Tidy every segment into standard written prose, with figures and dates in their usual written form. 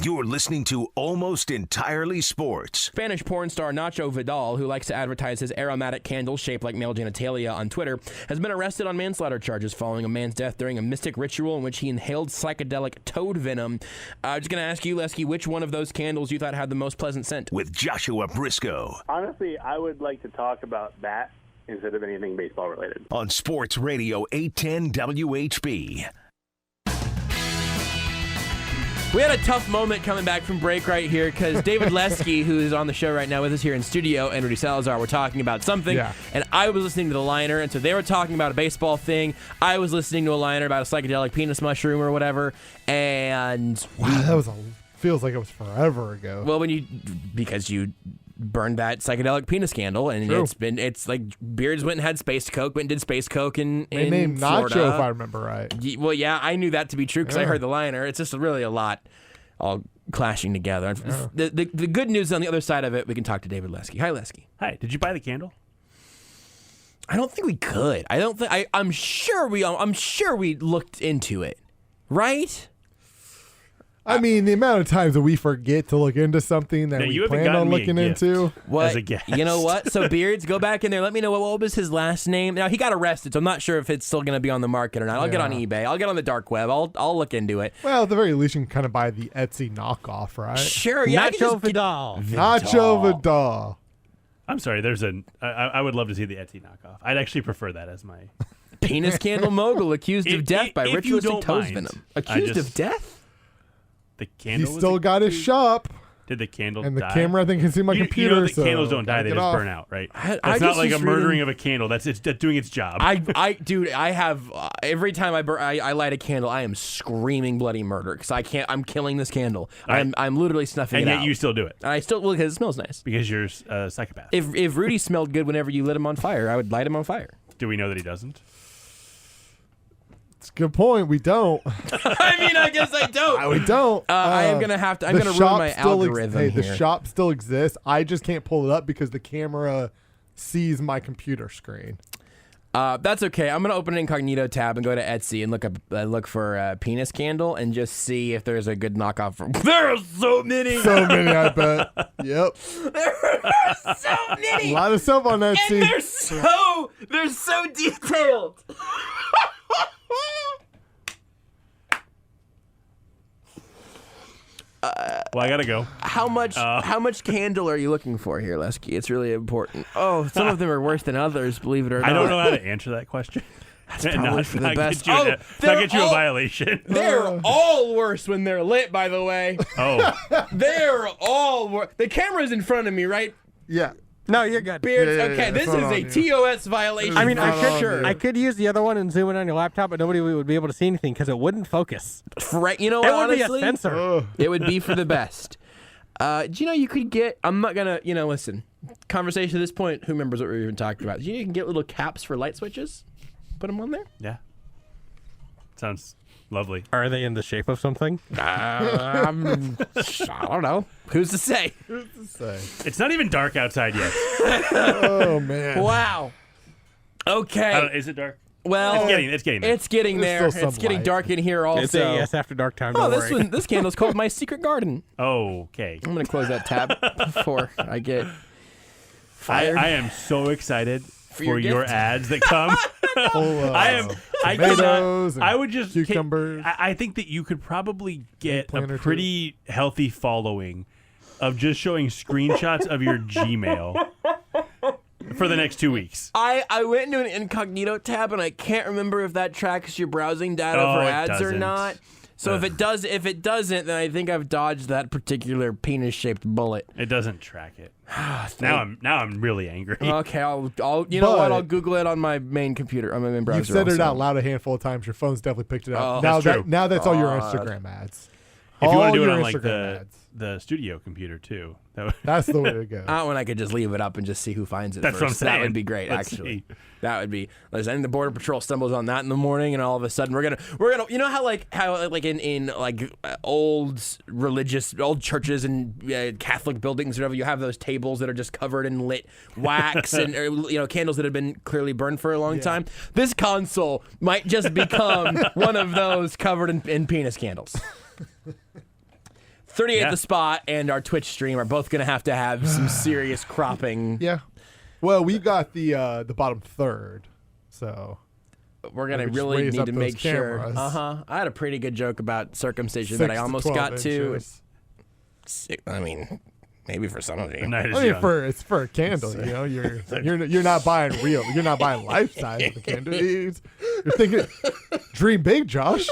You're listening to Almost Entirely Sports. Spanish porn star Nacho Vidal, who likes to advertise his aromatic candles shaped like male genitalia on Twitter, has been arrested on manslaughter charges following a man's death during a mystic ritual in which he inhaled psychedelic toad venom. I'm just going to ask you, Lesky, which one of those candles you thought had the most pleasant scent? With Joshua Briscoe. Honestly, I would like to talk about that instead of anything baseball related. On Sports Radio 810 WHB. We had a tough moment coming back from break right here because David Lesky, who is on the show right now with us here in studio, and Rudy Salazar were talking about something, and I was listening to the liner, and so they were talking about a baseball thing. I was listening to a liner about a psychedelic penis mushroom or whatever, and wow, feels like it was forever ago. Well, because you burned that psychedelic penis candle, and it's like Beards went and had Space Coke, went and did Space Coke in they named Florida. Nacho, if I remember right. Well, yeah, I knew that to be true because I heard the liner. It's just really a lot all clashing together. The good news on the other side of it, we can talk to David Lesky. Hi, Lesky. Hi. Did you buy the candle? I don't think we could. I'm sure we looked into it, right? I mean, the amount of times that we forget to look into something that we plan on looking into. As a guest. You know what? So, Beards, go back in there. Let me know what was his last name. Now, he got arrested, so I'm not sure if it's still going to be on the market or not. I'll get on eBay. I'll get on the dark web. I'll look into it. Well, at the very least, you can kind of buy the Etsy knockoff, right? Sure, yeah. Nacho Vidal. Nacho Vidal. I'm sorry. I would love to see the Etsy knockoff. I'd actually prefer that as my penis candle mogul accused of death by ritualistic toad venom. Accused of death? The candle. He still got his shop. Did the candle and the die? camera, I think, can see my computer. You know the candles don't die; they just burn out, right? It's not like a murdering of a candle. That's doing its job. Dude, I have every time I light a candle, I am screaming bloody murder because I can't. I'm killing this candle. I'm literally snuffing it out. And yet you still do it. And I still because it smells nice. Because you're a psychopath. If Rudy smelled good whenever you lit him on fire, I would light him on fire. Do we know that he doesn't? It's a good point. We don't. I mean, I guess I don't. We don't. I am gonna have to. I'm gonna ruin my algorithm here. The shop still exists. I just can't pull it up because the camera sees my computer screen. That's okay. I'm gonna open an incognito tab and go to Etsy and look for a penis candle and just see if there's a good knockoff. There are so many. So many, I bet. Yep. There are so many. A lot of stuff on Etsy. And they're so detailed. Well, I gotta go. How much candle are you looking for here, Lesky? It's really important. Oh, some of them are worse than others, believe it or not. I don't know how to answer that question. That's probably for the best. Get you a violation. They're all worse when they're lit, by the way. Oh. They're all worse. The camera's in front of me, right? Yeah. No, you're good. Beards. Okay, this is a TOS violation. I mean, I could use the other one and zoom in on your laptop, but nobody would be able to see anything because it wouldn't focus. You know what, honestly? It would be a sensor. It would be for the best. Do you know you could get, I'm not going to, listen, conversation at this point, who remembers what we were even talking about? Do you know you can get little caps for light switches? Put them on there? Yeah. Sounds lovely. Are they in the shape of something? I don't know. Who's to say? It's not even dark outside yet. Oh, man. Wow. Okay. Is it dark? Well, it's getting there. It's getting there. It's getting dark in here also. It's a yes after dark time. Oh, this candle's called My Secret Garden. Okay. I'm going to close that tab before I get fired. I am so excited for your ads that come. Tomatoes, I would just cucumbers. I think that you could probably get a pretty healthy following of just showing screenshots of your Gmail for the next 2 weeks. I went into an incognito tab and I can't remember if that tracks your browsing data for ads or not. So if it doesn't, then I think I've dodged that particular penis-shaped bullet. It doesn't track it. Now I'm really angry. Okay, I'll I'll Google it on my main computer, on my main browser. You've said it out loud a handful of times. Your phone's definitely picked it up. Now that's all your Instagram ads. If you want to do it on like the studio computer too. That's the way to go. When I could just leave it up and just see who finds it That's first. what I'm saying. That would be great, actually. That would be. Listen, the Border Patrol stumbles on that in the morning, and all of a sudden we're gonna. You know how in old churches and Catholic buildings, or whatever, you have those tables that are just covered in lit wax and candles that have been clearly burned for a long time. This console might just become one of those covered in penis candles. 38th the spot and our Twitch stream are both going to have some serious cropping. Yeah. Well, we've got the bottom third, so we're going to just really raise need up to those make sure. cameras. I had a pretty good joke about circumcision that I 6 to almost 12 got to. inches. I mean, maybe for some of you. Night is I mean, young. it's for a candle. You know, you're not buying real. You're not buying life size of the candle. You're thinking, dream big, Josh.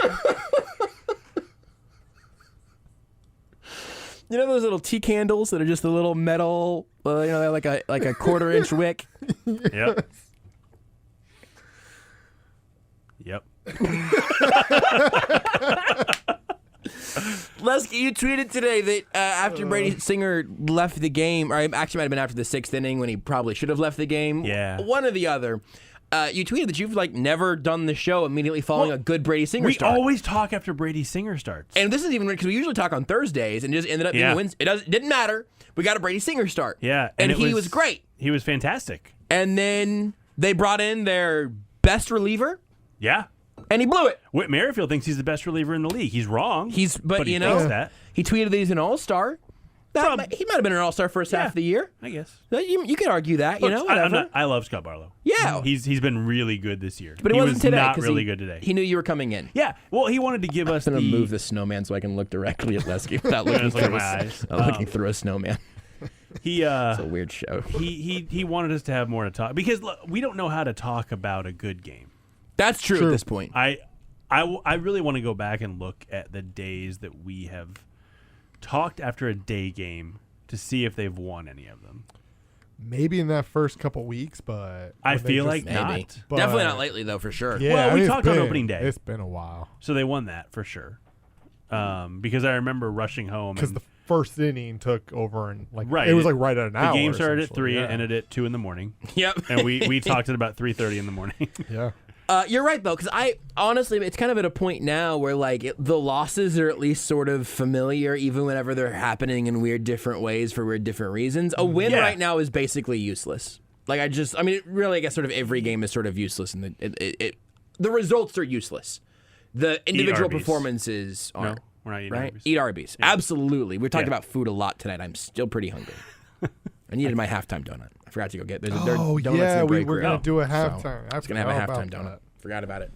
You know those little tea candles that are just a little metal, they're like a 1/4-inch wick. Yep. Yep. Lesky, you tweeted today that after Brady Singer left the game, or actually might have been after the 6th inning when he probably should have left the game. Yeah. One or the other. You tweeted that you've never done the show immediately following a good Brady Singer We start. always talk after Brady Singer starts. And this is even weird because we usually talk on Thursdays and it just ended up being Yeah. a Wednesday. It didn't matter. We got a Brady Singer start. Yeah. And it he was great. He was fantastic. And then they brought in their best reliever Yeah. and he blew it. Whit Merrifield thinks he's the best reliever in the league. He's wrong. But he you know, thinks that. he tweeted that he's an all-star. He might have been an all-star first half of the year. I guess. You could argue that, Look, whatever. I love Scott Barlow. Yeah. He's been really good this year. But it he wasn't was today. not 'cause really good today. He knew you were coming in. Yeah. Well, he wanted to give us I'm going the to move the snowman so I can look directly at Lesky without Just looking look through at my eyes. looking through a snowman. He It's a weird show. he wanted us to have more to talk because look, we don't know how to talk about a good game. That's true at this point. I really want to go back and look at the days that we have talked after a day game to see if they've won any of them. Maybe in that first couple weeks, but I feel like Maybe. not. But- Definitely not lately, though, for sure. Yeah, Well, we it's talked on been- opening day. It's been a while So they won that for sure. Because I remember rushing home. because And the first inning took over and Right. it was right at an the hour. game started at essentially. 3 yeah. and ended at 2 in the morning. Yep. And we talked at about 3:30 in the morning. Yeah. You're right, though, because I honestly, it's kind of at a point now where the losses are at least sort of familiar, even whenever they're happening in weird different ways for weird different reasons. A win Yeah. right now is basically useless. Really, I guess sort of every game is sort of useless, and the results are useless. The individual Arby's. performances No, aren't. we're not eating Right? Arby's. Eat Arby's. Absolutely. We talked Yeah. about food a lot tonight. I'm still pretty hungry. I needed my halftime donut. I forgot to go get. There are Oh donuts in yeah, the we break were room. gonna do a So, halftime. I was gonna have a halftime donut. Forgot about it.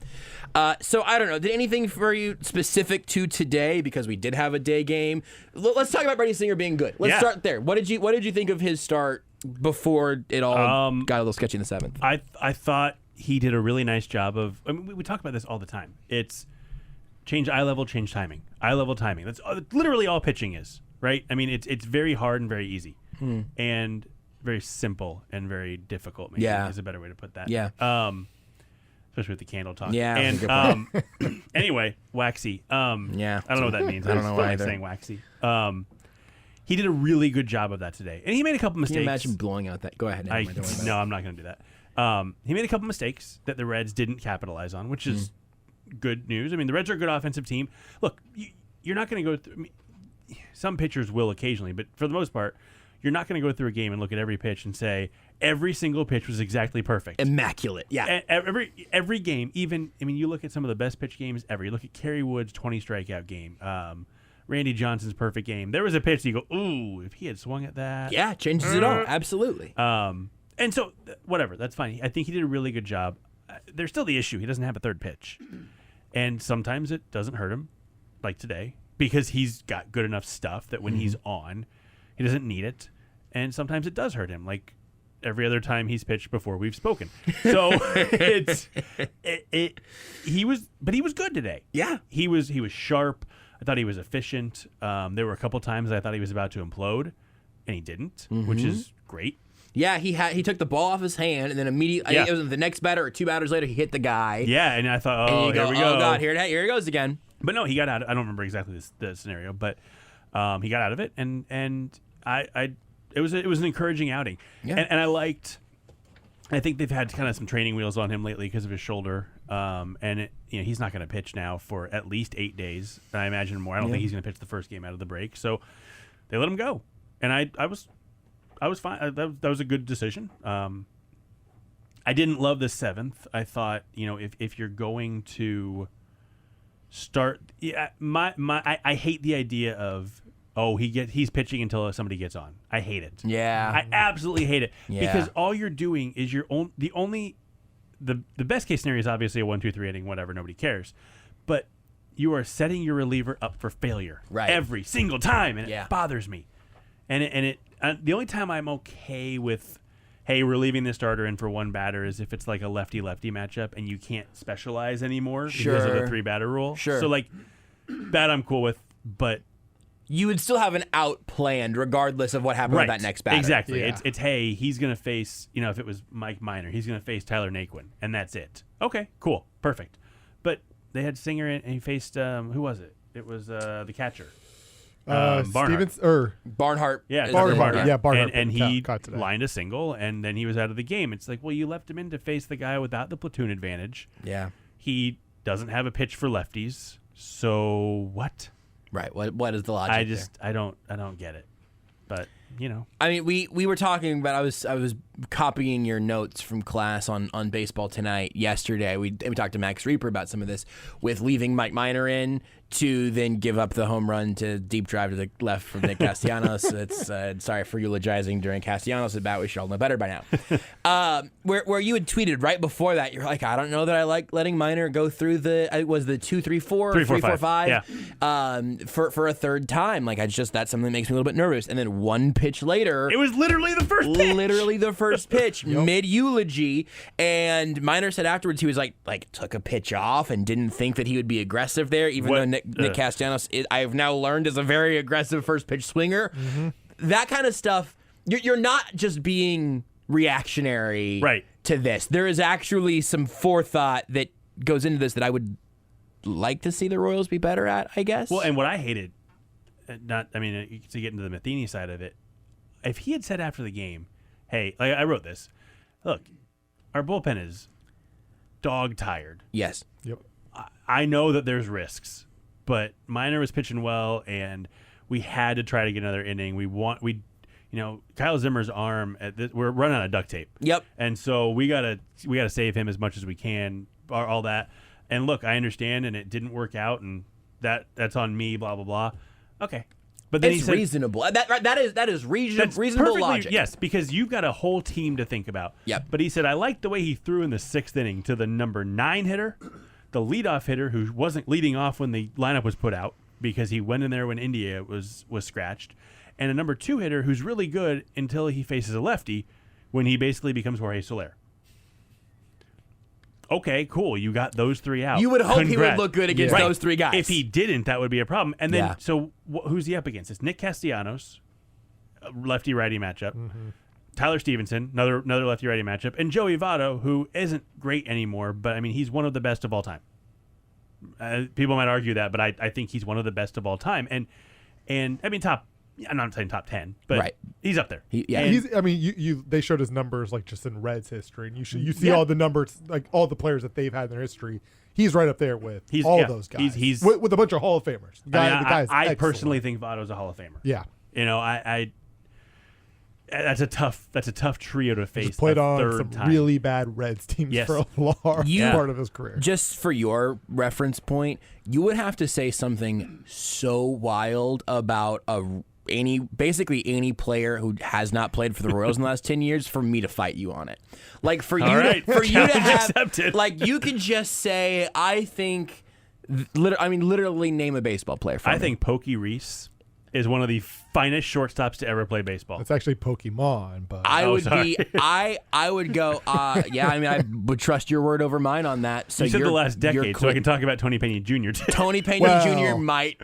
So I don't know. Did anything for you specific to today? Because we did have a day game. Let's talk about Brady Singer being good. Let's Yeah. start there. What did you think of his start before it all got a little sketchy in the 7th? I thought he did a really nice job of. I mean, we talk about this all the time. It's change eye level, change timing. Eye level timing. That's literally all pitching is, right? I mean, it's very hard and very easy, and very simple and very difficult. Maybe is a better way to put that. Yeah. Especially with the candle talk. Yeah, And that's a good anyway, waxy. Yeah. I don't know what that means. I don't know feel like either. saying waxy. He did a really good job of that today, and he made a couple mistakes. Can you imagine blowing out that? Go ahead. Never mind, don't worry about No, I'm not going to do that. He made a couple mistakes that the Reds didn't capitalize on, which is good news. I mean, the Reds are a good offensive team. Look, you're not going to go through. I mean, some pitchers will occasionally, but for the most part, you're not going to go through a game and look at every pitch and say every single pitch was exactly perfect. Immaculate. Yeah. Every game, even you look at some of the best pitch games ever. You look at Kerry Wood's 20 strikeout game. Randy Johnson's perfect game. There was a pitch that you go, ooh, if he had swung at that. Yeah, changes it all. Absolutely. And so, whatever, that's fine. I think he did a really good job. There's still the issue. He doesn't have a third pitch. And sometimes it doesn't hurt him, like today, because he's got good enough stuff that when he's on, he doesn't need it. And sometimes it does hurt him, like every other time he's pitched before we've spoken. So he was good today. Yeah. He was sharp. I thought he was efficient. There were a couple times I thought he was about to implode, and he didn't, which is great. Yeah, he took the ball off his hand, and then immediately, I think it was the next batter or 2 batters later, he hit the guy. Yeah, and I thought, And you here we go. Oh, God, here it goes again. But no, he got out. I don't remember exactly the scenario, but he got out of it, and it was an encouraging outing. Yeah. And I think they've had kind of some training wheels on him lately because of his shoulder. And he's not going to pitch now for at least 8 days. I imagine more. I don't think he's going to pitch the first game out of the break. So they let him go, and I was fine. That was a good decision. I didn't love the 7th. I thought, if you're going to start, I hate the idea of he's pitching until somebody gets on. I hate it. Yeah. I absolutely hate it Yeah. because all you're doing is the best case scenario is obviously a 1-2-3 inning, whatever, nobody cares, but you are setting your reliever up for failure every single time, and it bothers me. And the only time I'm okay with, hey, we're leaving the starter in for one batter is if it's like a lefty-lefty matchup and you can't specialize anymore because of the 3-batter rule. Sure. So like that I'm cool with, but you would still have an out planned regardless of what happened with that next batter. Exactly. Yeah. It's hey, he's going to face, if it was Mike Minor, he's going to face Tyler Naquin, and that's it. Okay, cool, perfect. But they had Singer and he faced who was it? It was the catcher. Barnhart. Barnhart. Yeah, Barnhart. Yeah, Barnhart. And he lined a single, and then he was out of the game. It's like, well, you left him in to face the guy without the platoon advantage. Yeah. He doesn't have a pitch for lefties, so what? Right. What is the logic? I don't get it. But I mean, we were talking about. I was copying your notes from class on Baseball Tonight yesterday. We talked to Max Reaper about some of this with leaving Mike Minor in to then give up the home run to deep drive to the left from Nick Castellanos. It's sorry for eulogizing during Castellanos at bat. We should all know better by now. Where you had tweeted right before that, you're like, I don't know that I like letting Minor go through the 3-4-5 for a third time. Like that's something that makes me a little bit nervous. And then one pitch later, it was literally the first pitch. Literally the first pitch, mid eulogy, and Minor said afterwards he was like took a pitch off and didn't think that he would be aggressive there, even though Nick Castellanos, I've now learned, is a very aggressive first pitch swinger. Mm-hmm. That kind of stuff. You're not just being reactionary to this. There is actually some forethought that goes into this that I would like to see the Royals be better at, I guess. Well, and what I hated, to get into the Matheny side of it, if he had said after the game, hey, like I wrote this, look, our bullpen is dog tired. Yes. Yep. I know that there's risks, but Minor was pitching well, and we had to try to get another inning. Kyle Zimmer's arm we're running out of duct tape. Yep. And so we gotta save him as much as we can. All that. And look, I understand, and it didn't work out, and that's on me. Blah blah blah. Okay. But then it's he said, reasonable. That is reasonable logic. Yes, because you've got a whole team to think about. Yep. But he said, I liked the way he threw in the 6th inning to the number 9 hitter, the leadoff hitter who wasn't leading off when the lineup was put out because he went in there when India was scratched, and a number 2 hitter who's really good until he faces a lefty when he basically becomes Jorge Soler. Okay, cool. You got those 3 out. You would hope Congrats. he would look good against those 3 guys. If he didn't, that would be a problem. And then, so who's he up against? It's Nick Castellanos, lefty-righty matchup. Mm-hmm. Tyler Stevenson, another lefty-righty matchup. And Joey Votto, who isn't great anymore, but, he's one of the best of all time. People might argue that, but I think he's one of the best of all time. And I'm not saying top 10, but he's up there. They showed his numbers like just in Reds history, and you see all the numbers, like all the players that they've had in their history. He's right up there with all those guys. He's with a bunch of Hall of Famers. I personally think Votto's a Hall of Famer. Yeah, that's a tough trio to face. He's played on some time. really bad Reds teams for a large part of his career. Just for your reference point, you would have to say something so wild about basically any player who has not played for the Royals in the last 10 years for me to fight you on it. Like for you to have accepted. Like you can just say, I think literally name a baseball player for me. I think Pokey Reese is one of the finest shortstops to ever play baseball. It's actually Pokemon, but I would go, I would trust your word over mine on that. So you said the last decade, so I can talk about Tony Pena Jr. too. Tony Pena Jr. might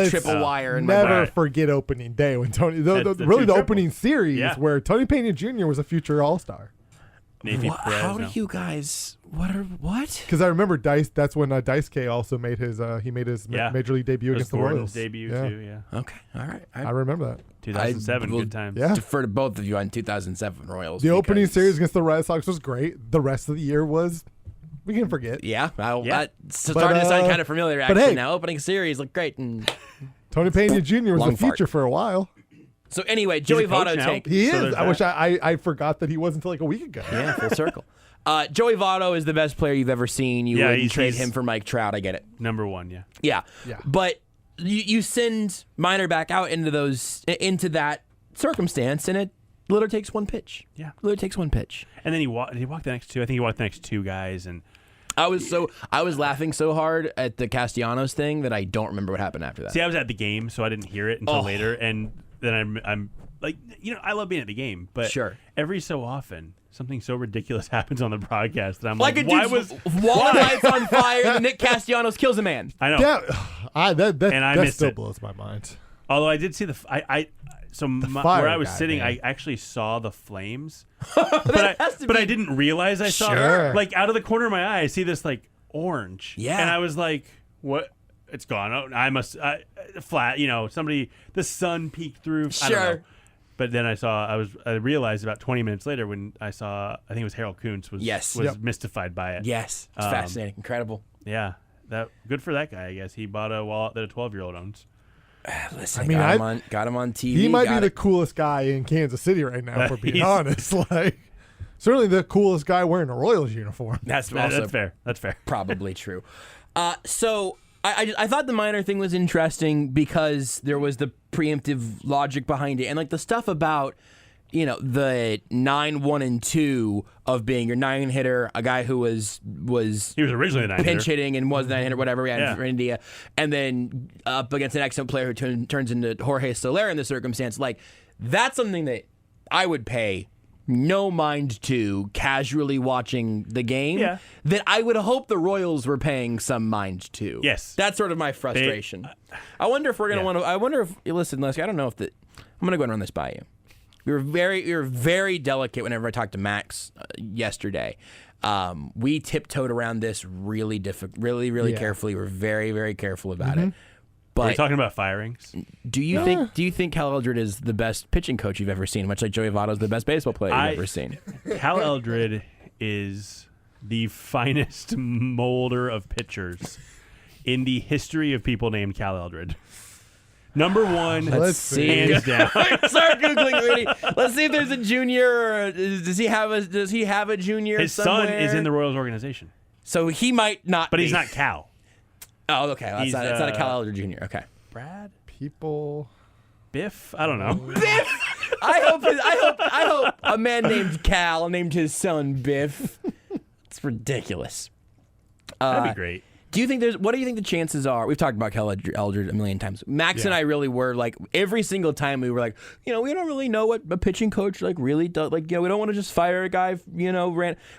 trip a wire. Never forget opening day when Tony, the opening series where Tony Pena Jr. was a future All-Star. How do you guys? What? Because I remember Dice. That's when Dice K also made his major league debut against the Royals. Debut too. Yeah. Okay. All right. I remember that. 2007. Good times. Yeah. Defer to both of you on 2007 Royals. The opening series against the Red Sox was great. The rest of the year was. We can forget. Yeah. That's starting to sound kind of familiar. Actually, now opening series looked great. And Tony Pena Jr. was the future for a while. So anyway, Joey Votto take. He is. I wish I forgot that he wasn't until like a week ago. Yeah, full circle. Joey Votto is the best player you've ever seen. You wouldn't trade him for Mike Trout. I get it. Number 1, yeah. Yeah. But you send Minor back out into that circumstance, and it literally takes one pitch. Yeah, literally takes one pitch. And then he walked the next two. I think he walked the next two guys, and I was laughing so hard at the Castellanos thing that I don't remember what happened after that. See, I was at the game, so I didn't hear it until later, and then I'm like, I love being at the game, but every so often something so ridiculous happens on the broadcast that I'm like why lights on fire and Nick Castellanos kills a man? I know. That still blows my mind. Although I did see where I was sitting, man. I actually saw the flames, but I didn't realize I saw it. Like out of the corner of my eye, I see this like orange, and I was like, "What? It's gone. Oh, I must flat. Somebody. The sun peeked through. I don't know." But then I realized about 20 minutes later when I think it was Harold Kuntz was mystified by it. Yes, it's fascinating, incredible. Yeah, good for that guy. I guess he bought a wallet that a 12-year-old owns. Listen, got him on TV. He might be the coolest guy in Kansas City right now, if we're being honest. Like, certainly the coolest guy wearing a Royals uniform. That's fair. That's fair. Probably true. So I thought the Minor thing was interesting because there was the preemptive logic behind it, and like the stuff about the 9, 1, and 2 of being your 9 hitter, a guy who he was originally a 9 pinch hitting and was a 9 hitter, whatever we had for India, and then up against an excellent player who turns into Jorge Soler in this circumstance. Like, that's something that I would pay no mind to casually watching the game. Yeah. That I would hope the Royals were paying some mind to. Yes, that's sort of my frustration. I wonder if we're gonna want to. I wonder if listen, Leslie. I don't know if I'm gonna go and run this by you. We were very delicate whenever I talked to Max yesterday. We tiptoed around this really carefully. We're very, very careful about it. But are we talking about firings? Do you think Cal Eldred is the best pitching coach you've ever seen? Much like Joey Votto's the best baseball player you've ever seen. Cal Eldred is the finest molder of pitchers in the history of people named Cal Eldred. Number one, hands down. Start Googling, Rudy. Let's see if there's a junior. Or does he have a junior? His somewhere? son is in the Royals organization, so he might not. But he's not Cal. Oh, okay. It's not a Cal Eldred Jr. Okay. Brad? Biff? I don't know. Biff? I hope a man named Cal named his son Biff. It's ridiculous. That'd be great. What do you think the chances are? We've talked about Cal Eldred a million times. Max and I really were like, every single time we were like, we don't really know what a pitching coach really does. Like, we don't want to just fire a guy,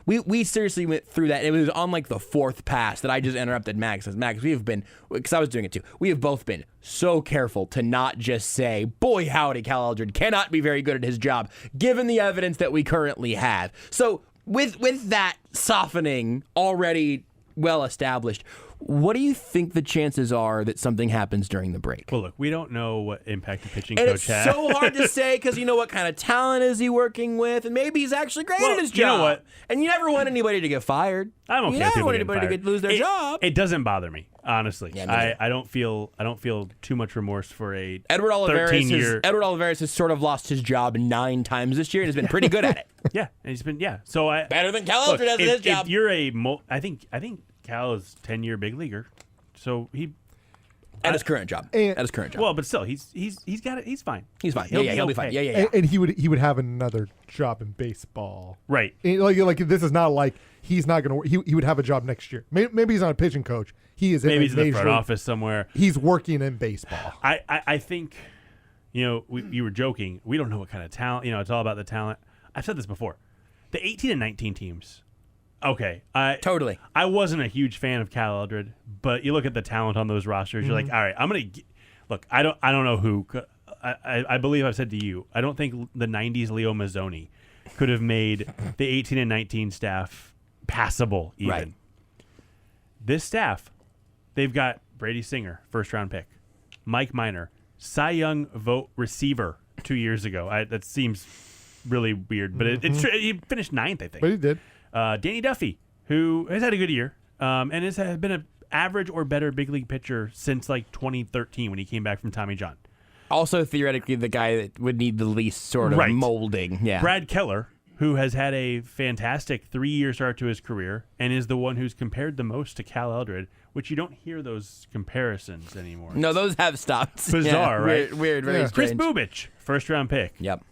We seriously went through that. And it was on like the fourth pass that I just interrupted Max. Max, we have been, because I was doing it too. We have both been so careful to not just say, boy, howdy, Cal Eldred cannot be very good at his job, given the evidence that we currently have. So with that softening already well established, what do you think the chances are that something happens during the break? Well, look, we don't know what impact the pitching coach has. It's so hard to say because you know what kind of talent is he working with, and maybe he's actually great at his job. You know what? And you never want anybody to get fired. I'm okay. You never want anybody to lose their job. It doesn't bother me, honestly. Yeah, I don't feel too much remorse for a Edward Olivares has sort of lost his job 9 times this year and has been pretty good at it. Yeah, and he's been So better than Cal Eldred has at his job. If you're I think Cal is 10-year big leaguer, so he at his current job. Well, but still, he's got it. He's fine. He's fine. He'll be fine. Yeah. And he would have another job in baseball, right? And like this is not like he's not gonna. He would have a job next year. Maybe he's not a pitching coach. He's in the front office somewhere. He's working in baseball. I think, you were joking. We don't know what kind of talent. It's all about the talent. I've said this before. The 18 and 19 teams. Okay, totally. I wasn't a huge fan of Cal Eldred, but you look at the talent on those rosters. You're like, all right, I'm gonna look. I don't know who. I believe I've said to you. I don't think the '90s Leo Mazzoni could have made the 18 and 19 staff passable. Even right. This staff, they've got Brady Singer, first-round pick, Mike Minor, Cy Young vote receiver 2 years ago. That seems really weird, but he finished 9th, I think. But he did. Danny Duffy, who has had a good year and has been an average or better big league pitcher since like 2013 when he came back from Tommy John. Also, theoretically, the guy that would need the least sort of molding. Yeah. Brad Keller, who has had a fantastic 3-year start to his career and is the one who's compared the most to Cal Eldred which you don't hear those comparisons anymore. No, those have stopped. Bizarre, right? Weird, very Chris strange. Bubich, first-round pick. Yep.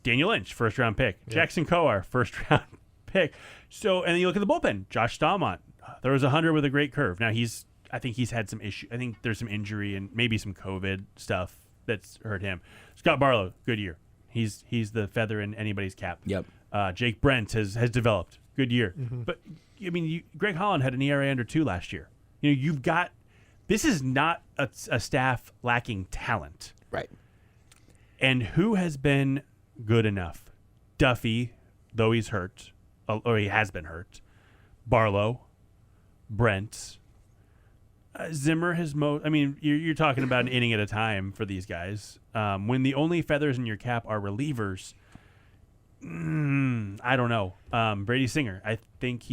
Daniel Lynch, first-round pick. Jackson Coar, first-round pick. So, and then you look at the bullpen. Josh Staumont, there was 100 with a great curve. Now, I think he's had some issue. I think there's some injury and maybe some COVID stuff that's hurt him. Scott Barlow, good year. He's the feather in anybody's cap. Yep. Jake Brent has developed. Good year. Mm-hmm. But, I mean, Greg Holland had an ERA under 2 last year. You know, you've got – this is not a staff lacking talent. Right. And who has been good enough? Duffy, though he's hurt, or he has been hurt. Barlow, Brent, Zimmer has I mean, you're talking about an inning at a time for these guys. When the only feathers in your cap are relievers, I don't know. Brady Singer, I think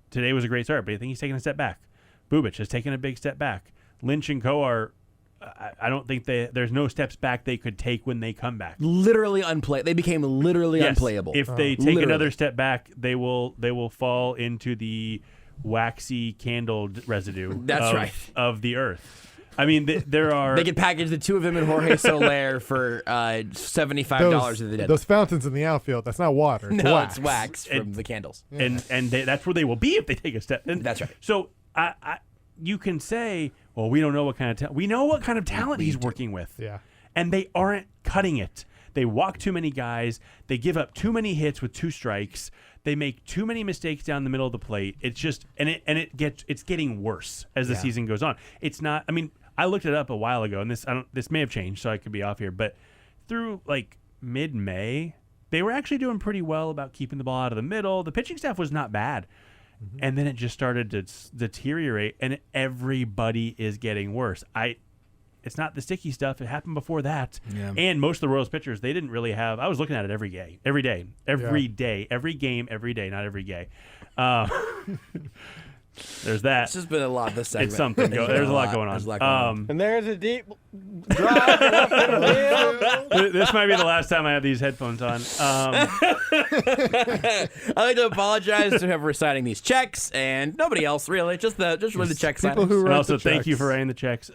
today was a great start, but I think he's taking a step back. Bubich has taken a big step back. Lynch and Coar, I don't think there's no steps back they could take when they come back. Literally unplayable. They became literally unplayable. If they take another step back, they will fall into the waxy candled residue of the earth. I mean, there are... They could package the two of them and Jorge Soler for $75 of the dead. Those fountains in the outfield, that's not water. It's wax. It's wax from the candles. And that's where they will be if they take a step. And that's right. So you can say, well, we don't know what kind of talent. We know what kind of talent he's working with. Yeah. And they aren't cutting it. They walk too many guys. They give up too many hits with 2 strikes. They make too many mistakes down the middle of the plate. It's just it's getting worse as the season goes on. It's not. I mean, I looked it up a while ago, and this may have changed, so I could be off here. But through like mid-May, they were actually doing pretty well about keeping the ball out of the middle. The pitching staff was not bad, and then it just started to deteriorate, and everybody is getting worse. It's not the sticky stuff. It happened before that. Yeah. And most of the Royals pitchers, they didn't really have. I was looking at it every day, every game, every day, not every day. There's that. This has been a lot this segment. It's something. There's a lot going on. And there's a deep drop left in the field. This might be the last time I have these headphones on. I'd like to apologize to whoever is signing these checks and nobody else really. Just really the check signers. And also, thank you for writing the checks.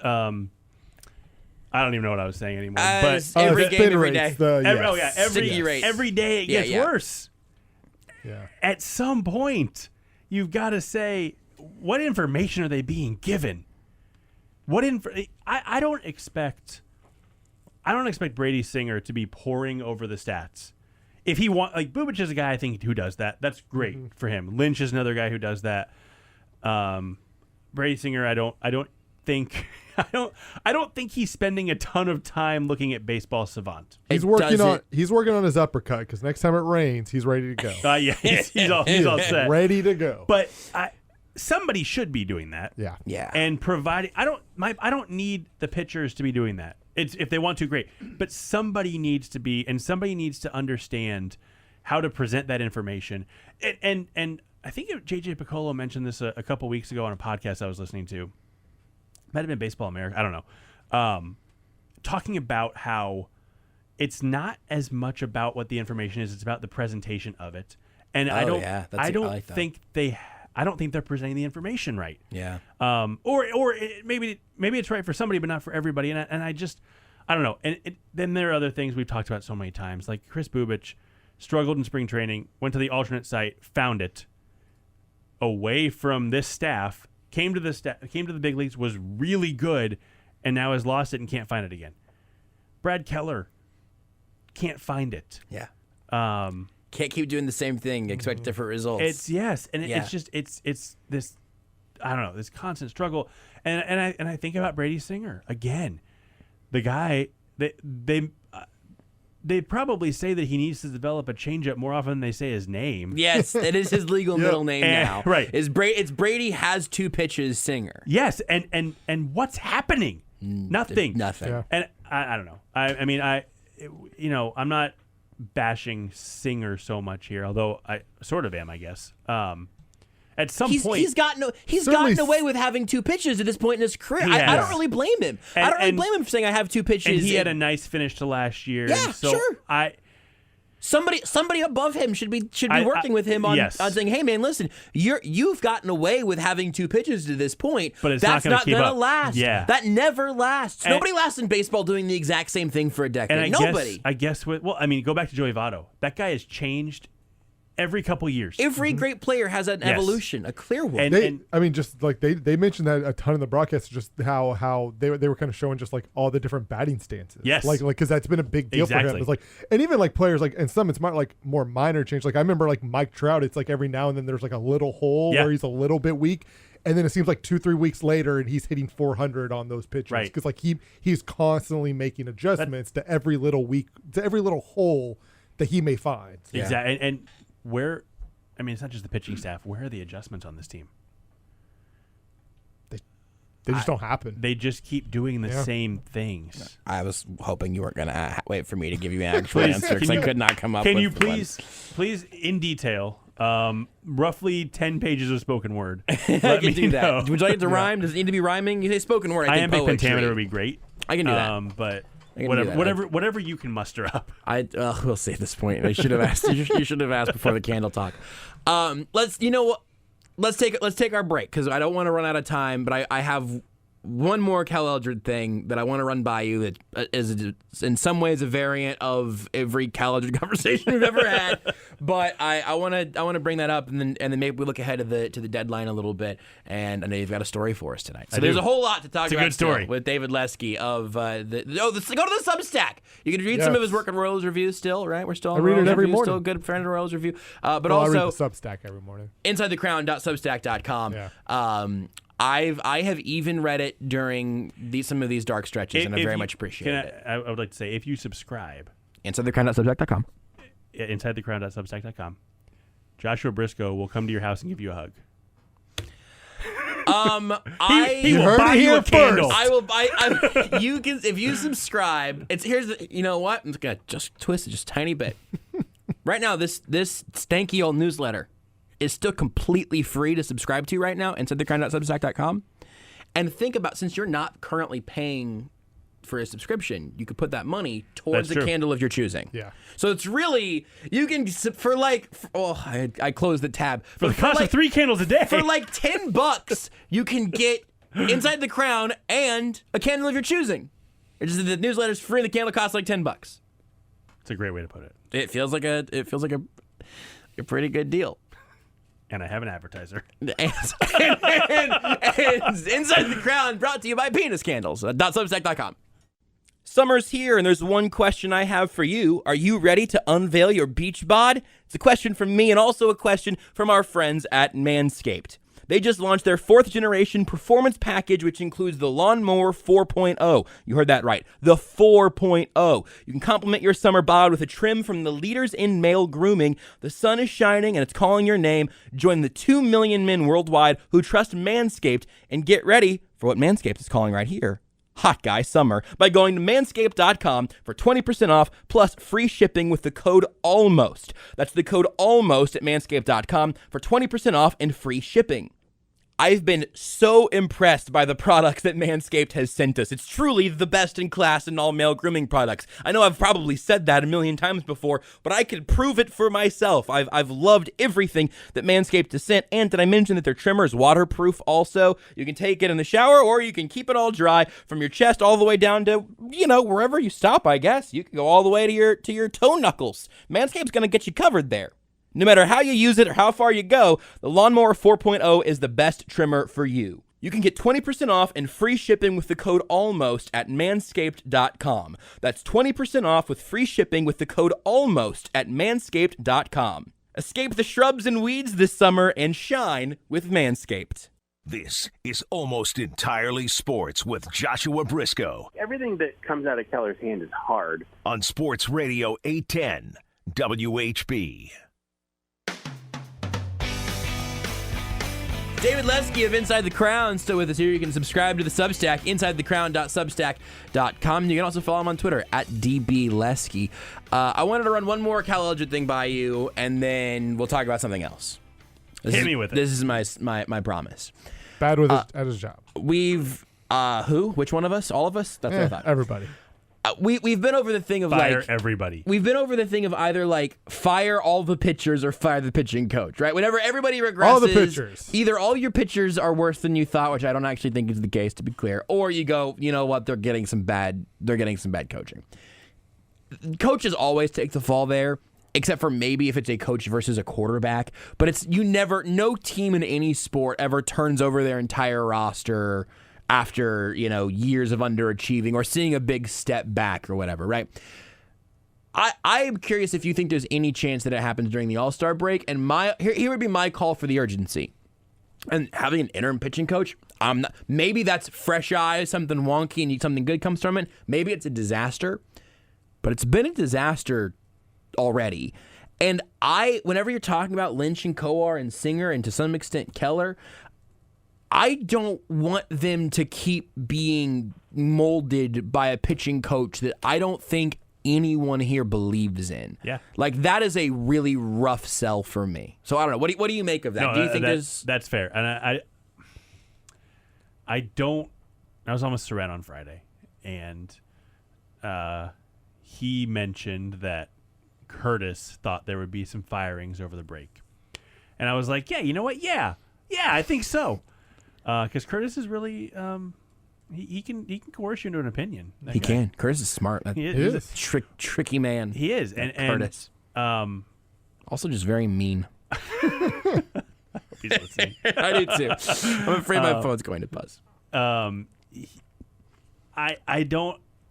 I don't even know what I was saying anymore. But every game, every day. Every day it gets worse. Yeah. At some point, you've got to say, what information are they being given? I don't expect Brady Singer to be poring over the stats. If he Bubich is a guy I think who does that. That's great for him. Lynch is another guy who does that. Brady Singer, I don't think he's spending a ton of time looking at Baseball Savant. He's working on his uppercut because next time it rains, he's ready to go. He's all set, ready to go. But somebody should be doing that. Yeah. And providing, I don't need the pitchers to be doing that. It's if they want to, great. But somebody needs to be, and somebody needs to understand how to present that information. And I think JJ Piccolo mentioned this a couple weeks ago on a podcast I was listening to. Might have been Baseball America. I don't know. Talking about how it's not as much about what the information is; it's about the presentation of it. And I don't think they're presenting the information right. Yeah. Maybe it's right for somebody, but not for everybody. And I don't know. And then there are other things we've talked about so many times, like Chris Bubich struggled in spring training, went to the alternate site, found it away from this staff. Came to the big leagues, was really good, and now has lost it and can't find it again. Brad Keller can't find it. Yeah. Can't keep doing the same thing, expect different results. It's just this, I don't know, this constant struggle. And I think about Brady Singer again. The guy they probably say that he needs to develop a changeup more often than they say his name. Yes, it is his legal middle name now. Right. It's Brady has 2 pitches Singer. Yes, and what's happening? Nothing. Yeah. And I don't know. I mean, I'm not bashing Singer so much here, although I sort of am, I guess. At some point, he's gotten away with having 2 pitches at this point in his career. I don't really blame him. I don't really blame him for saying I have 2 pitches. And he had a nice finish to last year. Yeah, so sure. Somebody above him should be working with him on saying, "Hey man, listen, you've gotten away with having 2 pitches to this point, but it's that's not going to last. Yeah, that never lasts. Nobody lasts in baseball doing the exact same thing for a decade. And Nobody. I guess go back to Joey Votto. That guy has changed every couple years. Every great player has an evolution, a clear one. They mentioned that a ton in the broadcast, just how they were kind of showing just like all the different batting stances. Yes, like because that's been a big deal for him. It's like, and even like players and some it's more minor change. Like I remember like Mike Trout, it's like every now and then there's like a little hole where he's a little bit weak. And then it seems like 2-3 weeks later, and he's hitting 400 on those pitches. Right. Because like he's constantly making adjustments to every little hole that he may find. Yeah. Exactly. And where, it's not just the pitching staff. Where are the adjustments on this team? They just don't happen. They just keep doing the same things. I was hoping you weren't going to wait for me to give you an actual answer because I could not come up with one. Can you please, in detail, roughly 10 pages of spoken word. I can do that. Would you like it to rhyme? Does it need to be rhyming? You say spoken word. I think iambic pentameter would be great. I can do that. But whatever you can muster up. We'll see at this point. I should have asked. You should have asked before the candle talk. Let's take our break because I don't want to run out of time. But I have one more Cal Eldred thing that I want to run by you that is in some ways a variant of every Cal Eldred conversation we've ever had. But I want to bring that up and then maybe we look ahead to the deadline a little bit. And I know you've got a story for us tonight. So there's a whole lot to talk about. It's a good story with David Lesky of go to the Substack. You can read some of his work on Royals Review still, right? We're still on Royals Review. Every morning. Still a good friend of Royals Review. But also I read the Substack every morning. InsideTheCrown.substack.com. Yeah. I have even read it during some of these dark stretches, and I very much appreciate it. I would like to say, if you subscribe, InsideTheCrown.substack.com. InsideTheCrown.substack.com. Joshua Briscoe will come to your house and give you a hug. He will buy you a candle. I will buy. You can if you subscribe. You know what? I'm gonna just twist it just a tiny bit. Right now, this stanky old newsletter is still completely free to subscribe to right now. InsideTheCrown.substack.com. And think about, since you're not currently paying for a subscription, you could put that money towards the candle of your choosing. Yeah. So it's really, you can, I closed the tab. For the cost of 3 candles a day. For like $10, you can get Inside the Crown and a candle of your choosing. The newsletter's free and the candle costs like $10. It's a great way to put it. It feels like a pretty good deal. And I have an advertiser. And Inside the Crown brought to you by Penis Candles. .substack.com. Summer's here, and there's one question I have for you. Are you ready to unveil your beach bod? It's a question from me and also a question from our friends at Manscaped. They just launched their 4th-generation performance package, which includes the Lawnmower 4.0. You heard that right, the 4.0. You can complement your summer bod with a trim from the leaders in male grooming. The sun is shining, and it's calling your name. Join the 2 million men worldwide who trust Manscaped, and get ready for what Manscaped is calling right here Hot Guy Summer by going to manscaped.com for 20% off plus free shipping with the code ALMOST. That's the code ALMOST at manscaped.com for 20% off and free shipping. I've been so impressed by the products that Manscaped has sent us. It's truly the best in class in all male grooming products. I know I've probably said that a million times before, but I can prove it for myself. I've loved everything that Manscaped has sent. And did I mention that their trimmer is waterproof also? You can take it in the shower, or you can keep it all dry from your chest all the way down to, wherever you stop, I guess. You can go all the way to your toe knuckles. Manscaped's going to get you covered there. No matter how you use it or how far you go, the Lawnmower 4.0 is the best trimmer for you. You can get 20% off and free shipping with the code ALMOST at manscaped.com. That's 20% off with free shipping with the code ALMOST at manscaped.com. Escape the shrubs and weeds this summer and shine with Manscaped. This is Almost Entirely Sports with Joshua Briscoe. Everything that comes out of Keller's hand is hard. On Sports Radio 810 WHB. David Lesky of Inside the Crown still with us here. You can subscribe to the Substack, InsideTheCrown.substack.com. You can also follow him on Twitter at DBLesky. I wanted to run one more Cal Eldred thing by you, and then we'll talk about something else. Hit me with it. This is my promise. Bad with at his job. We've who? Which one of us? All of us? That's what I thought. Everybody. we've been over the thing of fire everybody. We've been over the thing of either like fire all the pitchers or fire the pitching coach, right? Whenever everybody regresses, all the pitchers. Either all your pitchers are worse than you thought, which I don't actually think is the case, to be clear, or you go, you know what, they're getting some bad coaching. Coaches always take the fall there, except for maybe if it's a coach versus a quarterback. But no team in any sport ever turns over their entire roster after, years of underachieving or seeing a big step back or whatever, right? I am curious if you think there's any chance that it happens during the All-Star break. And here would be my call for the urgency. And having an interim pitching coach, maybe that's fresh eyes, something wonky, and something good comes from it. Maybe it's a disaster. But it's been a disaster already. And whenever you're talking about Lynch and Kowar and Singer and to some extent Keller, I don't want them to keep being molded by a pitching coach that I don't think anyone here believes in. Yeah. Like, that is a really rough sell for me. So I don't know. What do you make of that? No, do you think that's fair? And I was almost Saran on Friday, and he mentioned that Curtis thought there would be some firings over the break. And I was like, yeah, you know what? Yeah, I think so. Because Curtis is really, he can coerce you into an opinion. He can. Curtis is smart. He is. He's a tricky man. He is. And Curtis. Also just very mean. He's listening. I do too. I'm afraid my phone's going to buzz. I'm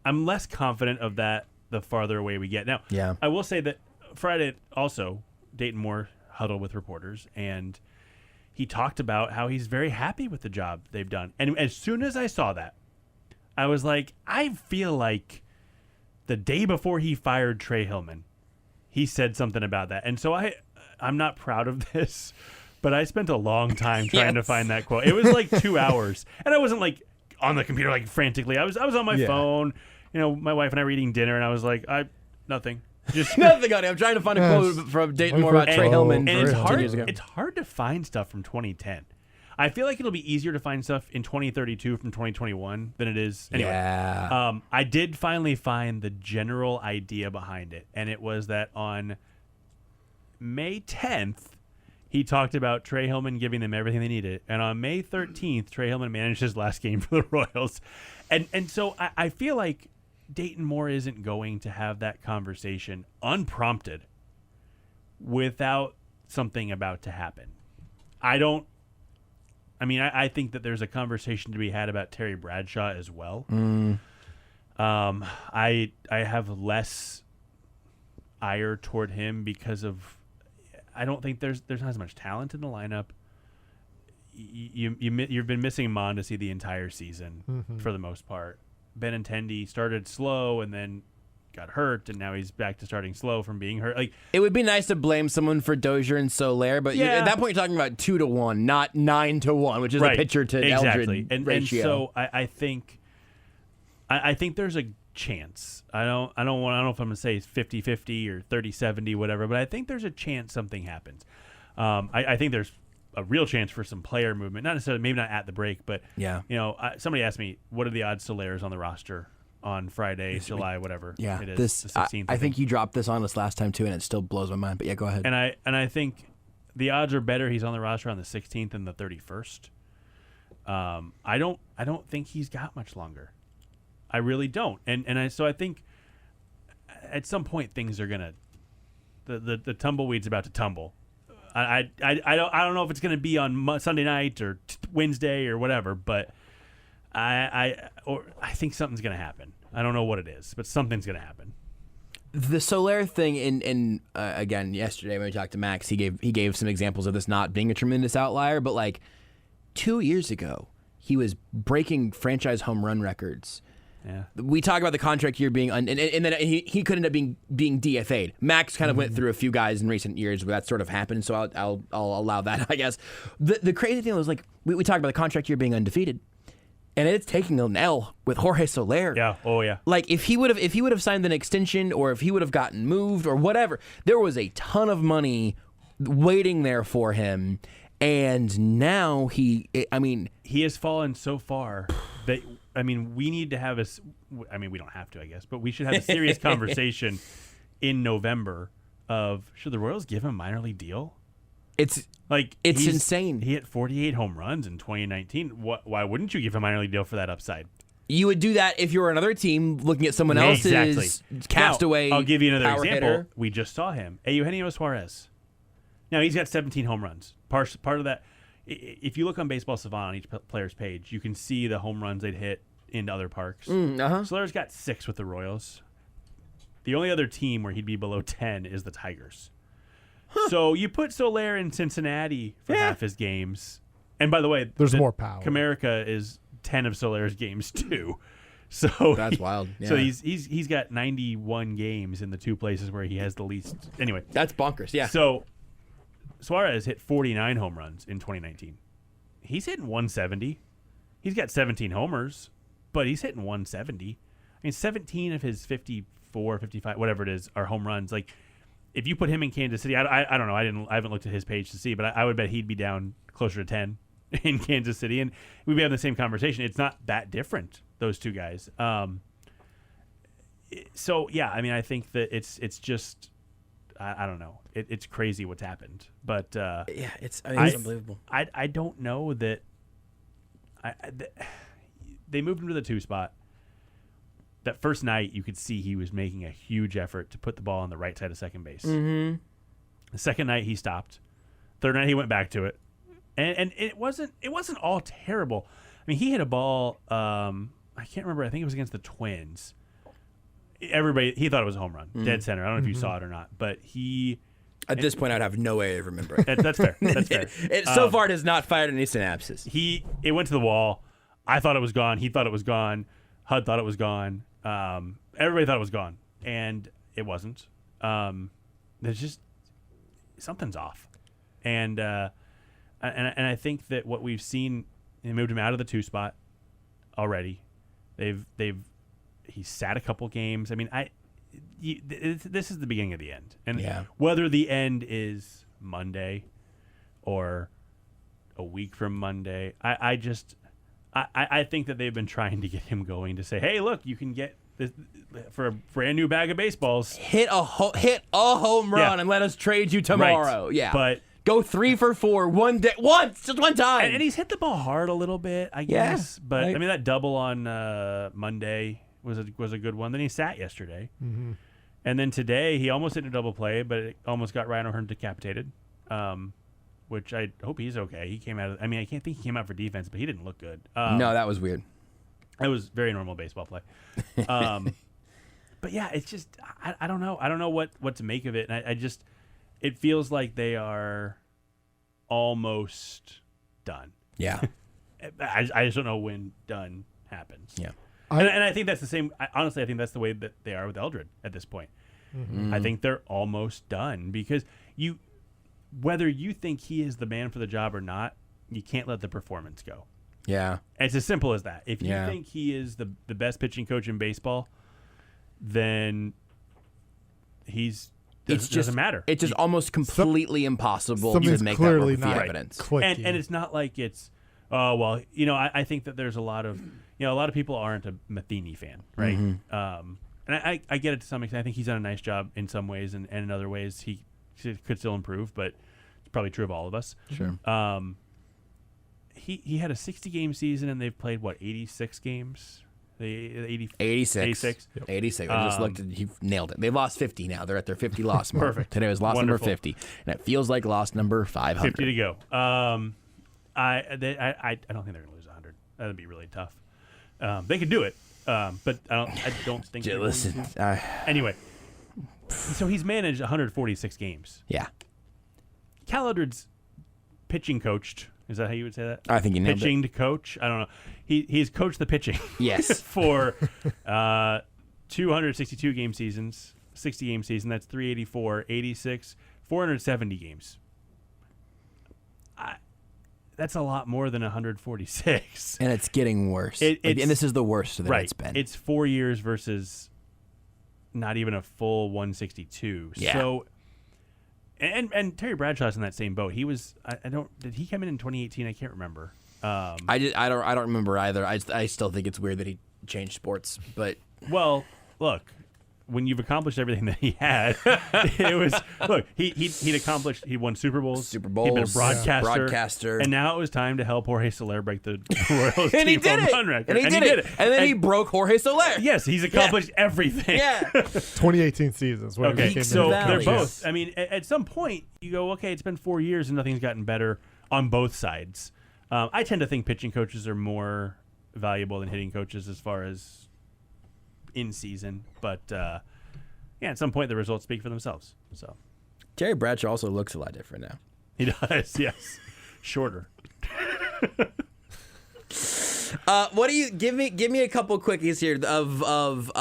less confident of that the farther away we get. Now, yeah. I will say that Friday also, Dayton Moore huddled with reporters, and he talked about how he's very happy with the job they've done. And as soon as I saw that, I was like, I feel like the day before he fired Trey Hillman, he said something about that. And so I'm not proud of this, but I spent a long time trying to find that quote. It was like 2 hours, and I wasn't like on the computer like frantically. I was on my phone. My wife and I were eating dinner, and I was like, nothing. Just nothing on it. I'm trying to find a quote from Dayton Moore about Trey Hillman. And it's 10 years ago. It's hard to find stuff from 2010. I feel like it'll be easier to find stuff in 2032 from 2021 than it is anyway. Yeah. I did finally find the general idea behind it, and it was that on May 10th, he talked about Trey Hillman giving them everything they needed, and on May 13th, Trey Hillman managed his last game for the Royals, and so I feel like Dayton Moore isn't going to have that conversation unprompted without something about to happen. I think that there's a conversation to be had about Terry Bradshaw as well. I have less ire toward him because of I don't think there's not as much talent in the lineup. You've been missing Mondesi the entire season for the most part. Benintendi started slow and then got hurt, and now he's back to starting slow from being hurt. Like, it would be nice to blame someone for Dozier and Soler, but at that point you're talking about 2-1, not 9-1, which is a pitcher to Eldred ratio. And so I think there's a chance. I don't know if I'm gonna say it's 50-50 or 30-70, whatever, but I think there's a chance something happens. I think there's a real chance for some player movement, not necessarily, maybe not at the break, but somebody asked me, what are the odds Soler's on the roster on Friday, July, whatever it is, the 16th. I think you dropped this on us last time too, and it still blows my mind. But yeah, go ahead. And I think the odds are better he's on the roster on the 16th and the 31st. I don't think he's got much longer. I really don't. So I think at some point things are gonna the tumbleweed's about to tumble. I don't know if it's gonna be on Sunday night or Wednesday or whatever, but I think something's gonna happen. I don't know what it is, but something's gonna happen. The Soler thing, in again yesterday when we talked to Max, he gave some examples of this not being a tremendous outlier, but like 2 years ago, he was breaking franchise home run records. Yeah, we talk about the contract year being, and then he could end up being DFA'd. Max kind of went through a few guys in recent years where that sort of happened, so I'll allow that, I guess. The crazy thing was, like, we talked about the contract year being undefeated, and it's taking an L with Jorge Soler. Yeah. Oh yeah. Like, if he would have signed an extension, or if he would have gotten moved or whatever, there was a ton of money waiting there for him, and now he has fallen so far that. We need to have I mean, we don't have to, I guess, but we should have a serious conversation in November of should the Royals give him a minor league deal? It's insane. He hit 48 home runs in 2019. Why wouldn't you give him a minor league deal for that upside? You would do that if you were another team looking at someone else's castaway. Now, I'll give you another example. Hitter. We just saw him, Eugenio Suarez. Now he's got 17 home runs. Part of that, if you look on Baseball Savant on each player's page, you can see the home runs they'd hit into other parks. Soler's got 6 with the Royals. The only other team where he'd be below 10 is the Tigers. So you put Soler in Cincinnati for half his games. And by the way, there's more power. Comerica is 10 of Soler's games too. So that's wild. Yeah. So he's got 91 games in the 2 places where he has the least. Anyway, that's bonkers. Yeah. So Suarez hit 49 home runs in 2019. He's hitting 170. He's got 17 homers, but he's hitting 170. I mean, 17 of his 54, 55, whatever it is, are home runs. Like, if you put him in Kansas City, I don't know. I haven't looked at his page to see, but I would bet he'd be down closer to 10 in Kansas City, and we'd be having the same conversation. It's not that different, those two guys. So yeah, I mean, I think that it's just I don't know. It's crazy what's happened, but yeah, it's unbelievable. I don't know that. They moved him to the 2 spot. That first night, you could see he was making a huge effort to put the ball on the right side of second base. Mm-hmm. The second night, he stopped. Third night, he went back to it, and it wasn't all terrible. I mean, he hit a ball. I can't remember. I think it was against the Twins. He thought it was a home run, dead center. I don't know if you saw it or not, but he. At this point, I'd have no way of remembering. That's fair. That's fair. So far, it has not fired any synapses. It went to the wall. I thought it was gone. He thought it was gone. HUD thought it was gone. Everybody thought it was gone, and it wasn't. There's just something's off, and I think that what we've seen, they moved him out of the 2 spot already. He sat a couple games. I mean, this is the beginning of the end, and whether the end is Monday or a week from Monday, I think that they've been trying to get him going to say, hey, look, you can get this for a brand new bag of baseballs. Hit a home run and let us trade you tomorrow. Right. Yeah, but go 3 for 4 just one time. And he's hit the ball hard a little bit, I guess. But I mean, that double on Monday was a good one. Then he sat yesterday, and then today he almost hit a double play, but it almost got Ryan O'Hearn decapitated. Which I hope he's okay. He came out. I can't think he came out for defense, but he didn't look good. No, that was weird. It was very normal baseball play. But yeah, it's just I don't know. I don't know what to make of it. And it feels like they are almost done. Yeah. I just don't know when done happens. Yeah. And I think that's the same. Honestly, I think that's the way that they are with Eldred at this point. Mm-hmm. I think they're almost done because whether you think he is the man for the job or not, you can't let the performance go. Yeah. It's as simple as that. If you think he is the best pitching coach in baseball, then doesn't matter. It's just almost completely impossible to make that work with the evidence. And it's not like it's, I think that there's a lot of people aren't a Matheny fan, right? Mm-hmm. And I get it to some extent. I think he's done a nice job in some ways, and in other ways he could still improve, but it's probably true of all of us. Sure. He had a 60-game season, and they've played, 86 games? 86. 86. Yep. 86. I just looked, he nailed it. They've lost 50 now. They're at their 50 loss mark. Perfect. Today was loss number 50, and it feels like loss number 500. 50 to go. I don't think they're going to lose 100. That'd be really tough. They could do it, but I don't think. Listen. Anyway, so he's managed 146 games. Yeah. Cal Eldred's pitching coached. Is that how you would say that? I think you nailed it. Pitching to coach. I don't know. He's coached the pitching. Yes. For 262 game seasons, 60 game season. That's 384, 86, 470 games. That's a lot more than 146. And it's getting worse. And this is the worst that it's been. It's 4 years versus not even a full 162. Yeah. So, and Terry Bradshaw's in that same boat. He was. Did he come in 2018? I can't remember. I don't remember either. I still think it's weird that he change sports, but well, look. When you've accomplished everything that he had, it was he'd accomplished. He won Super Bowls. He'd been a broadcaster, and now it was time to help Jorge Soler break the Royals and he team did it. run record. And he did it. And then he broke Jorge Soler. Yes, he's accomplished everything. Yeah. 2018 seasons. Okay, so they're both. Yes. I mean, at some point you go, okay, it's been 4 years and nothing's gotten better on both sides. I tend to think pitching coaches are more valuable than hitting coaches as far as in season, but at some point the results speak for themselves. So Terry Bradshaw also looks a lot different now. He does, yes, shorter. What do you give me a couple quickies here of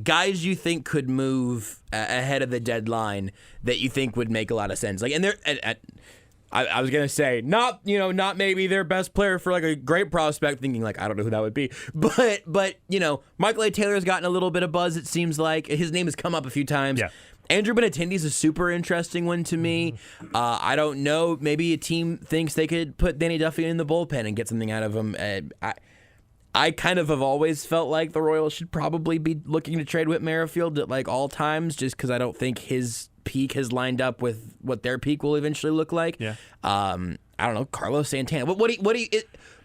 guys you think could move ahead of the deadline that you think would make a lot of sense? Like, and they're I was gonna say not maybe their best player for like a great prospect, thinking like I don't know who that would be, but Michael A. Taylor's gotten a little bit of buzz. It seems like his name has come up a few times. Yeah. Andrew Benintendi's a super interesting one to me. I don't know. Maybe a team thinks they could put Danny Duffy in the bullpen and get something out of him. I kind of have always felt like the Royals should probably be looking to trade Whit Merrifield at like all times, just because I don't think his peak has lined up with what their peak will eventually look like. Yeah. I don't know, Carlos Santana. What do you?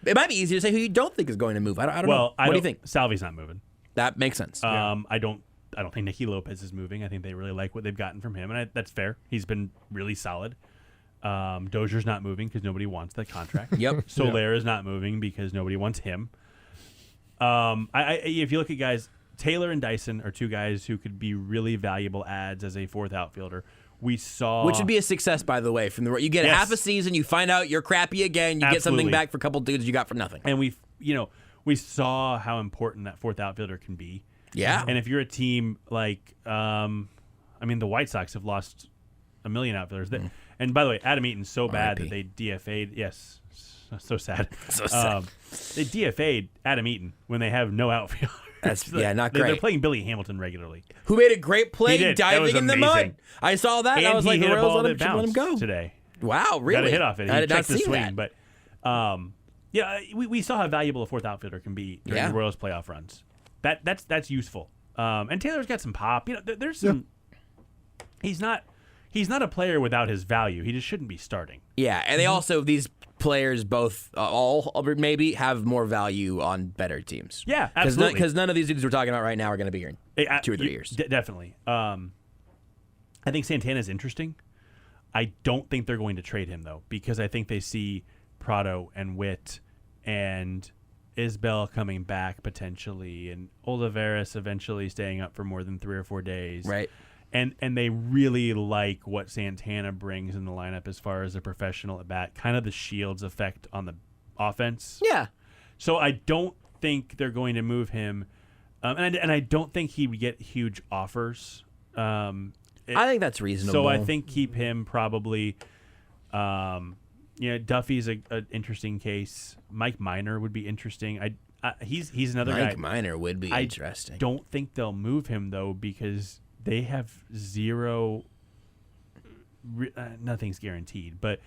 It might be easier to say who you don't think is going to move. I don't know. What do you think? Salvi's not moving. That makes sense. I don't think Nicky Lopez is moving. I think they really like what they've gotten from him, and that's fair. He's been really solid. Dozier's not moving because nobody wants that contract. Yep. Soler is not moving because nobody wants him. If you look at guys, Taylor and Dyson are two guys who could be really valuable adds as a fourth outfielder. We saw, which would be a success, by the way. From the you get half a season, you find out you're crappy again, you get something back for a couple dudes you got for nothing. And we saw how important that fourth outfielder can be. Yeah. And if you're a team like, the White Sox have lost a million outfielders. And by the way, Adam Eaton's so bad that they DFA'd. Yes, so sad. So sad. They DFA'd Adam Eaton when they have no outfielder. That's not great. They're playing Billy Hamilton regularly. Who made a great play diving in the mud. I saw that. And I was like, the Royals let him go today. Wow, really? Got a hit off it. I did not see swing, that. But we saw how valuable a fourth outfielder can be during the Royals playoff runs. That's useful. And Taylor's got some pop. There's some. Yeah. He's not a player without his value. He just shouldn't be starting. Yeah, and they also these players both all maybe have more value on better teams. Yeah, absolutely. Because none of these dudes we're talking about right now are going to be here in 2 or 3 years. Definitely. I think Santana's interesting. I don't think they're going to trade him though, because I think they see Prado and Witt and Isbell coming back potentially, and Olivares eventually staying up for more than 3 or 4 days. Right. And they really like what Santana brings in the lineup as far as a professional at bat, kind of the Shields effect on the offense. Yeah. So I don't think they're going to move him, and I don't think he would get huge offers. I think that's reasonable. So I think keep him probably. Duffy's an interesting case. Mike Minor would be interesting. He's another guy. Mike Minor would be interesting. I don't think they'll move him though, because they have zero. Nothing's guaranteed, but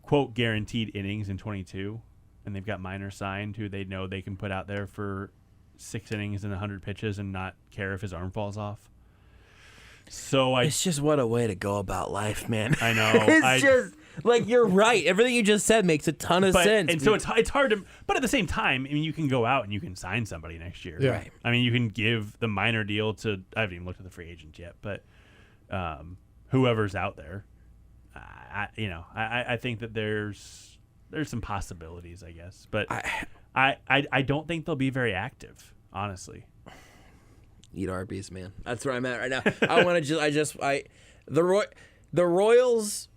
quote guaranteed innings in 22, and they've got Minor signed, who they know they can put out there for 6 innings and 100 pitches and not care if his arm falls off. So it's just what a way to go about life, man. I know. It's just like you're right. Everything you just said makes a ton of sense. And so it's hard to. But at the same time, you can go out and you can sign somebody next year. Yeah. Right. You can give the Minor deal to. I haven't even looked at the free agents yet, but whoever's out there, I think that there's some possibilities, I guess. But I don't think they'll be very active, honestly. Eat Arby's, man. That's where I'm at right now. The Royals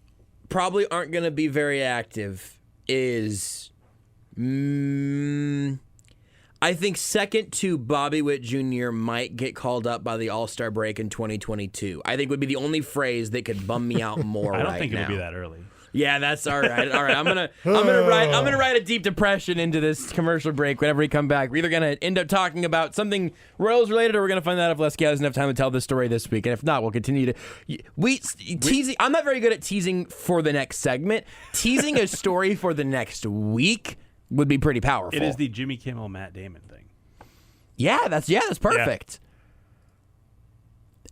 probably aren't going to be very active. I think second to Bobby Witt Jr. might get called up by the All-Star break in 2022. I think would be the only phrase that could bum me out more. I don't think it'll be that early. Yeah, that's all right. All right, I'm gonna write a deep depression into this commercial break. Whenever we come back, we're either gonna end up talking about something Royals related, or we're gonna find out if Lesky has enough time to tell this story this week. And if not, we'll continue to teasing. I'm not very good at teasing for the next segment. Teasing a story for the next week would be pretty powerful. It is the Jimmy Kimmel, Matt Damon thing. Yeah, that's perfect.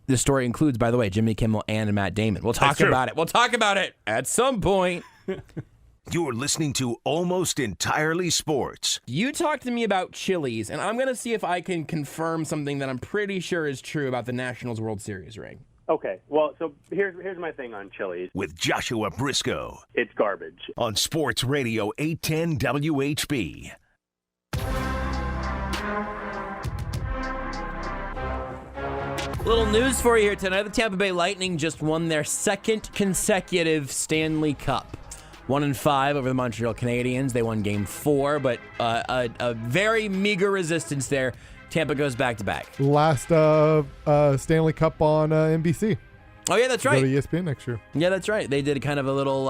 The story includes, by the way, Jimmy Kimmel and Matt Damon. We'll talk about it. We'll talk about it at some point. You're listening to Almost Entirely Sports. You talked to me about Chili's, and I'm going to see if I can confirm something that I'm pretty sure is true about the Nationals World Series ring. Okay, well, so here's my thing on Chili's. With Joshua Briscoe. It's garbage. On Sports Radio 810 WHB. Little news for you here tonight. The Tampa Bay Lightning just won their second consecutive Stanley Cup. 1-5 over the Montreal Canadiens. They won Game 4, but a very meager resistance there. Tampa goes back-to-back. Last Stanley Cup on NBC. Oh, yeah, that's right. Go to ESPN next year. Yeah, that's right. They did kind of a little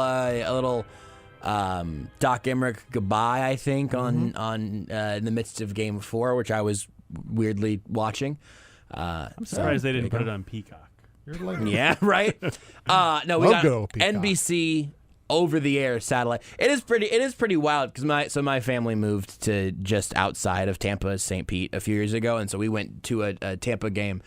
Doc Emmerich goodbye, I think, on in the midst of Game 4, which I was weirdly watching. I'm surprised they didn't put it on Peacock. Yeah, right. No, we got NBC over-the-air satellite. It is pretty wild because my family moved to just outside of Tampa, St. Pete, a few years ago, and so we went to a Tampa game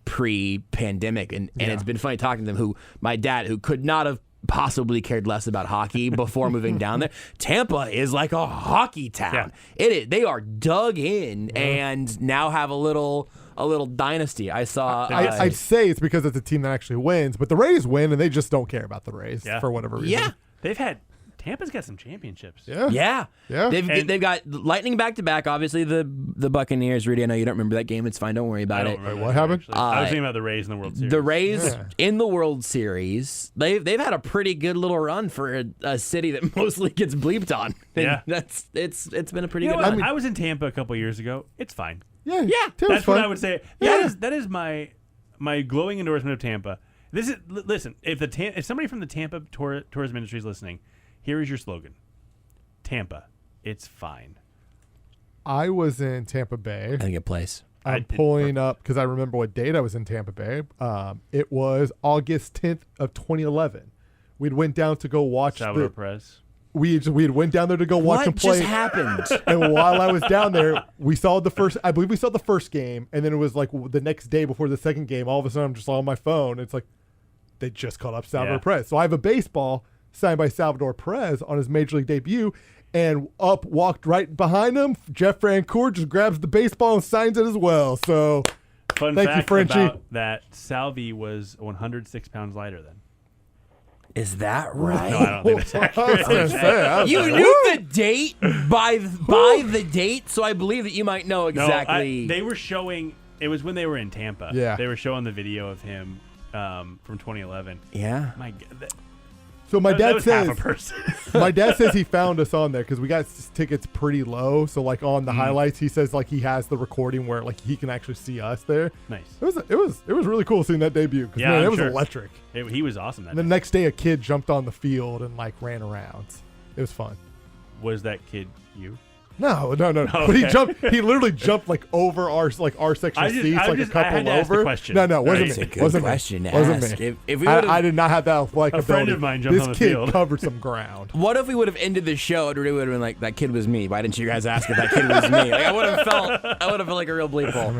pre-pandemic, and it's been funny talking to them. My dad, who could not have possibly cared less about hockey before moving down there. Tampa is like a hockey town. Yeah. They are dug in and now have a little dynasty. I saw. I'd say it's because it's a team that actually wins, but the Rays win and they just don't care about the Rays for whatever reason. Yeah, Tampa's got some championships. Yeah. They've got Lightning back-to-back. Obviously, the Buccaneers. Rudy, I know you don't remember that game. It's fine. Don't worry about it. What happened? I was thinking about the Rays in the World Series. The Rays in the World Series. They've had a pretty good little run for a city that mostly gets bleeped on. And it's been a pretty good run. I was in Tampa a couple years ago. It's fine. Yeah. That's what I would say. That is my glowing endorsement of Tampa. Listen. If somebody from the Tampa tourism industry is listening. Here is your slogan. Tampa, it's fine. I was in Tampa Bay. I think a place. I'm pulling up because I remember what date I was in Tampa Bay. It was August 10th of 2011. We'd went down to go watch Salvador Perez. We had went down there to go watch him play. What just happened? And while I was down there, we saw the first game, and then it was like the next day before the second game. All of a sudden, I'm just on my phone. It's like they just called up Salvador Perez. So I have a baseball signed by Salvador Perez on his Major League debut, and walked right behind him. Jeff Francoeur just grabs the baseball and signs it as well. So, thank you, Frenchie. About that Salvi was 106 pounds lighter then. Is that right? No, I don't think that's accurate. You knew the date by the date, so I believe that you might know exactly. They were showing. It was when they were in Tampa. Yeah, they were showing the video of him from 2011. Yeah, my God. So my dad says he found us on there because we got tickets pretty low. So like on the highlights, he says like he has the recording where like he can actually see us there. Nice. It was really cool seeing that debut because it was electric. He was awesome. The next day, a kid jumped on the field and like ran around. It was fun. Was that kid you? No. Okay. But he literally jumped like over our section of seats, like a couple over. No, wasn't me. Wasn't me. If we I did not have that athletic ability. A friend of mine jumped on the field. This kid covered some ground. What if we would have ended the show and Rudy would have been like, that kid was me. Why didn't you guys ask if that kid was me? Like, I would have felt like a real bleep hole.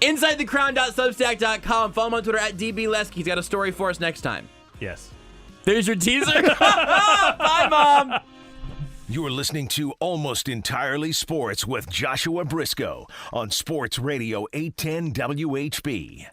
InsideTheCrown.substack.com. Follow him on Twitter at DBLesky. He's got a story for us next time. Yes. There's your teaser. Bye, Mom. You're listening to Almost Entirely Sports with Joshua Briscoe on Sports Radio 810 WHB.